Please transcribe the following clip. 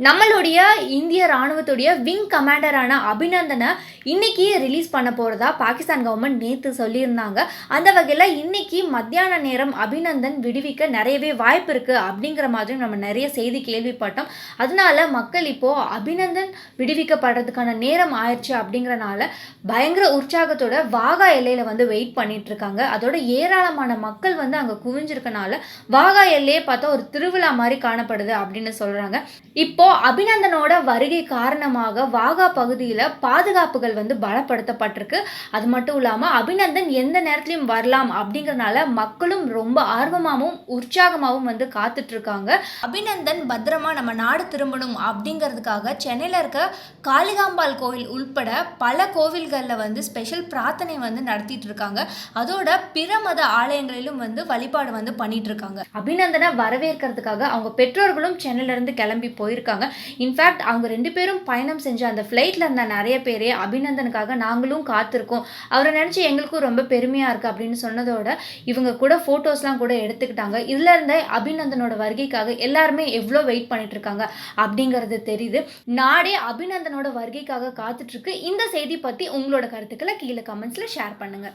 நம்மளுடைய இந்திய ராணுவத்துடைய விங் கமாண்டரான அபிநந்தனை இன்னைக்கு ரிலீஸ் பண்ண போகிறதா பாகிஸ்தான் கவர்மெண்ட் நேற்று சொல்லியிருந்தாங்க. அந்த வகையில் இன்னைக்கு மத்தியான நேரம் அபிநந்தன் விடுவிக்க நிறையவே வாய்ப்பு இருக்குது அப்படிங்கிற மாதிரி நம்ம நிறைய செய்தி கேள்விப்பட்டோம். அதனால மக்கள் இப்போது அபிநந்தன் விடுவிக்கப்படுறதுக்கான நேரம் ஆயிடுச்சு அப்படிங்கிறனால பயங்கர உற்சாகத்தோட வாகா எல்லையில் வெயிட் பண்ணிட்டு இருக்காங்க. அதோட ஏராளமான மக்கள் அங்கே குவிஞ்சிருக்கனால வாகா எல்லையே பார்த்தா ஒரு திருவிழா மாதிரி காணப்படுது அப்படின்னு சொல்கிறாங்க. இப்போ அபிநந்தனோட வருகை காரணமாக வாகா பகுதியில் பாதுகாப்புகள் பலப்படுத்தப்பட்டிருக்கு. அது மட்டும் இல்லாமல் அபிநந்தன் எந்த நேரத்திலையும் வரலாம் அப்படிங்கிறனால மக்களும் ரொம்ப ஆர்வமாகவும் உற்சாகமாகவும் காத்துட்டு இருக்காங்க. அபிநந்தன் பத்திரமா நம்ம நாடு திரும்பணும் அப்படிங்கிறதுக்காக சென்னையில் இருக்க காளிகாம்பாள் கோவில் உள்பட பல கோவில்களில் ஸ்பெஷல் பிரார்த்தனை நடத்திட்டு இருக்காங்க. அதோட பிற மத ஆலயங்களிலும் வழிபாடு பண்ணிட்டு இருக்காங்க. அபிநந்தனை வரவேற்கிறதுக்காக அவங்க பெற்றோர்களும் சென்னையில இருந்து கிளம்பி போயிருக்காங்க. இன்ஃபேக்ட் அவங்க 2 பேரும் பயணம் செஞ்ச அந்த ஃப்ளைட்ல இருந்த நிறைய பேரே அபிநந்தனுக்காக நாங்களும் காத்திருக்கோம், அவரை நினைச்சு எங்களுக்கும் ரொம்ப பெருமையா இருக்கு அப்படின்னு சொன்னதோட இவங்க கூட போட்டோஸ்லாம் கூட எடுத்துக்கிட்டாங்க. இதுல இருந்த அபிநந்தனோட வருகைக்காக எல்லாருமே எவ்வளோ வெயிட் பண்ணிட்டு இருக்காங்க அப்படிங்கிறது தெரியுது. நாடே அபிநந்தனோட வருகைக்காக காத்துட்டு இருக்கு. இந்த செய்தி பத்தி உங்களோட கருத்துக்களை கீழே கமெண்ட்ஸ்ல ஷேர் பண்ணுங்க.